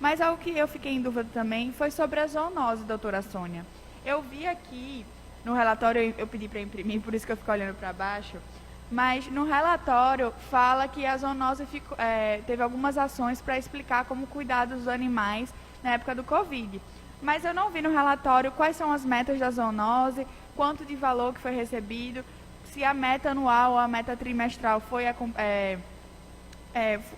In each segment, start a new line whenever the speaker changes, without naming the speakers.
Mas algo que eu fiquei em dúvida também foi sobre a zoonose, doutora Sônia. Eu vi aqui no relatório, eu pedi para imprimir, por isso que eu fico olhando para baixo, mas no relatório fala que a zoonose teve algumas ações para explicar como cuidar dos animais na época do Covid. Mas eu não vi no relatório quais são as metas da zoonose, quanto de valor que foi recebido, se a meta anual ou a meta trimestral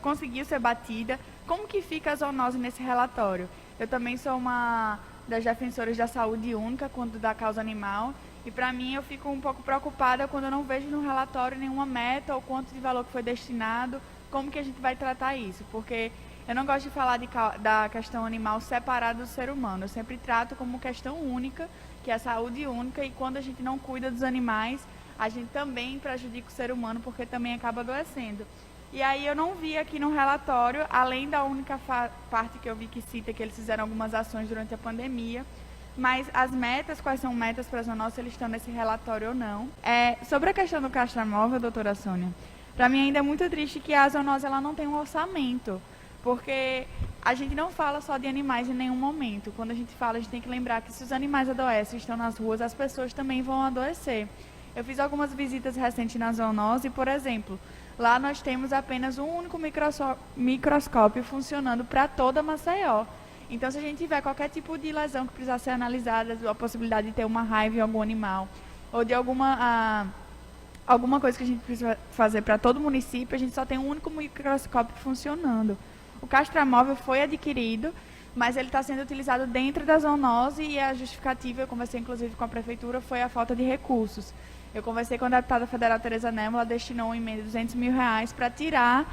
conseguiu ser batida. Como que fica a zoonose nesse relatório? Eu também sou uma das defensoras da saúde única quando da causa animal, e para mim eu fico um pouco preocupada quando eu não vejo no relatório nenhuma meta ou quanto de valor que foi destinado, como que a gente vai tratar isso, porque eu não gosto de falar da questão animal separada do ser humano, eu sempre trato como questão única, que é a saúde única, e quando a gente não cuida dos animais, a gente também prejudica o ser humano, porque também acaba adoecendo. E aí eu não vi aqui no relatório, além da única parte que eu vi que cita que eles fizeram algumas ações durante a pandemia, mas as metas, quais são metas para a zoonose, se eles estão nesse relatório ou não. Sobre a questão do castramóvel, doutora Sônia, para mim ainda é muito triste que a zoonose ela não tem um orçamento, porque a gente não fala só de animais em nenhum momento. Quando a gente fala, a gente tem que lembrar que se os animais adoecem e estão nas ruas, as pessoas também vão adoecer. Eu fiz algumas visitas recentes na zoonose, por exemplo, lá nós temos apenas um único microscópio funcionando para toda Maceió. Então, se a gente tiver qualquer tipo de lesão que precisar ser analisada, a possibilidade de ter uma raiva em algum animal, ou de alguma coisa que a gente precisa fazer para todo o município, a gente só tem um único microscópio funcionando. O castramóvel foi adquirido, mas ele está sendo utilizado dentro da zoonose, e a justificativa, eu conversei inclusive com a prefeitura, foi a falta de recursos. Eu conversei com a deputada federal Tereza Nemo, ela destinou uma emenda de R$200 mil para tirar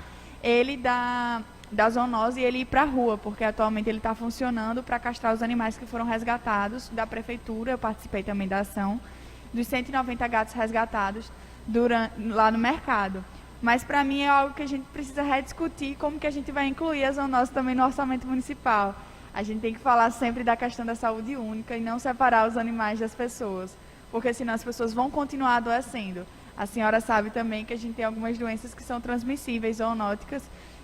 ele da zoonose e ele ir para a rua, porque atualmente ele está funcionando para castrar os animais que foram resgatados da prefeitura. Eu participei também da ação dos 190 gatos resgatados lá no mercado. Mas para mim é algo que a gente precisa rediscutir, como que a gente vai incluir a zoonose também no orçamento municipal. A gente tem que falar sempre da questão da saúde única e não separar os animais das pessoas, porque senão as pessoas vão continuar adoecendo. A senhora sabe também que a gente tem algumas doenças que são transmissíveis, zoonóticas,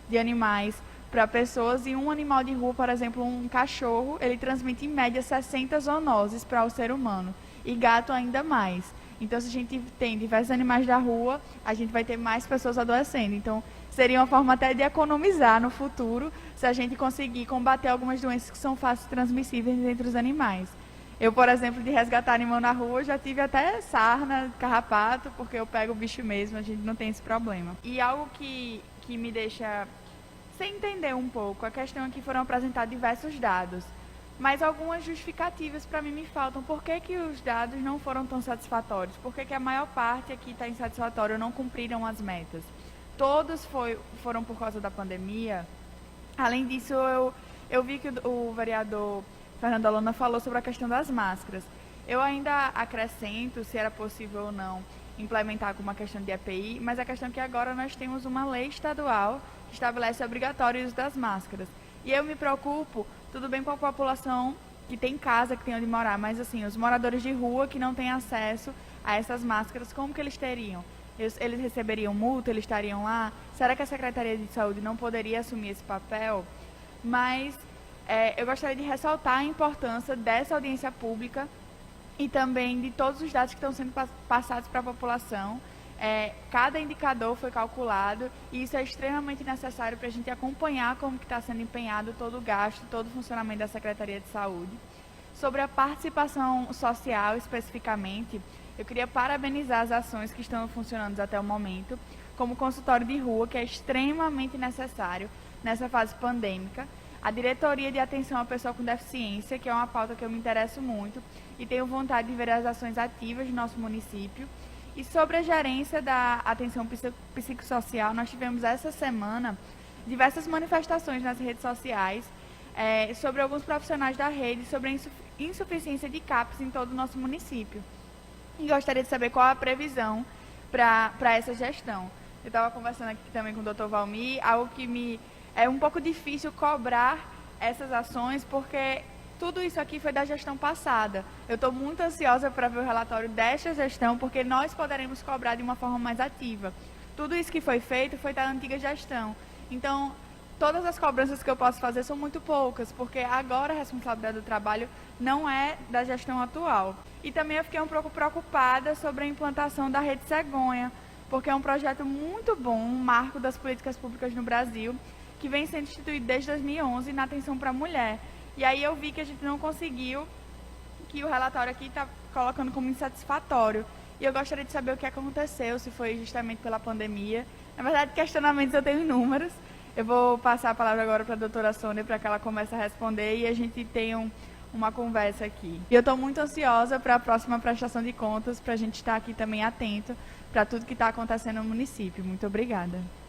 de animais para pessoas, e um animal de rua, por exemplo, um cachorro, ele transmite em média 60 zoonoses para o ser humano, e gato ainda mais. Então, se a gente tem diversos animais da rua, a gente vai ter mais pessoas adoecendo. Então, seria uma forma até de economizar no futuro, se a gente conseguir combater algumas doenças que são fáceis transmissíveis entre os animais. Eu, por exemplo, de resgatar animal na rua, já tive até sarna, carrapato, porque eu pego o bicho mesmo, a gente não tem esse problema. E algo que me deixa sem entender um pouco, a questão é que foram apresentados diversos dados, mas algumas justificativas para mim me faltam. Por que os dados não foram tão satisfatórios? Por que a maior parte aqui está insatisfatória, não cumpriram as metas? Todos foram por causa da pandemia. Além disso, eu vi que o vereador Fernando Alona falou sobre a questão das máscaras. Eu ainda acrescento se era possível ou não implementar com uma questão de EPI, mas a questão é que agora nós temos uma lei estadual que estabelece obrigatório o uso das máscaras. E eu me preocupo, tudo bem com a população que tem casa, que tem onde morar, mas assim, os moradores de rua que não têm acesso a essas máscaras, como que eles teriam? Eles receberiam multa, eles estariam lá? Será que a Secretaria de Saúde não poderia assumir esse papel? Mas eu gostaria de ressaltar a importância dessa audiência pública e também de todos os dados que estão sendo passados para a população. Cada indicador foi calculado, e isso é extremamente necessário para a gente acompanhar como que está sendo empenhado todo o gasto, todo o funcionamento da Secretaria de Saúde. Sobre a participação social, especificamente, eu queria parabenizar as ações que estão funcionando até o momento, como o consultório de rua, que é extremamente necessário nessa fase pandêmica, a diretoria de atenção à pessoa com deficiência, que é uma pauta que eu me interesso muito e tenho vontade de ver as ações ativas do nosso município. E sobre a gerência da atenção psicossocial, nós tivemos essa semana diversas manifestações nas redes sociais sobre alguns profissionais da rede, sobre a insuficiência de CAPs em todo o nosso município. E gostaria de saber qual a previsão para essa gestão. Eu estava conversando aqui também com o Dr. Valmir, algo que é um pouco difícil cobrar essas ações, porque tudo isso aqui foi da gestão passada. Eu estou muito ansiosa para ver o relatório desta gestão, porque nós poderemos cobrar de uma forma mais ativa. Tudo isso que foi feito foi da antiga gestão. Então, todas as cobranças que eu posso fazer são muito poucas, porque agora a responsabilidade do trabalho não é da gestão atual. E também eu fiquei um pouco preocupada sobre a implantação da Rede Cegonha, porque é um projeto muito bom, um marco das políticas públicas no Brasil, que vem sendo instituído desde 2011 na atenção para a mulher. E aí eu vi que a gente não conseguiu, que o relatório aqui está colocando como insatisfatório. E eu gostaria de saber o que aconteceu, se foi justamente pela pandemia. Na verdade, questionamentos eu tenho inúmeros. Eu vou passar a palavra agora para a doutora Sônia para que ela comece a responder e a gente tenha uma conversa aqui. E eu estou muito ansiosa para a próxima prestação de contas, para a gente estar aqui também atento para tudo que está acontecendo no município. Muito obrigada.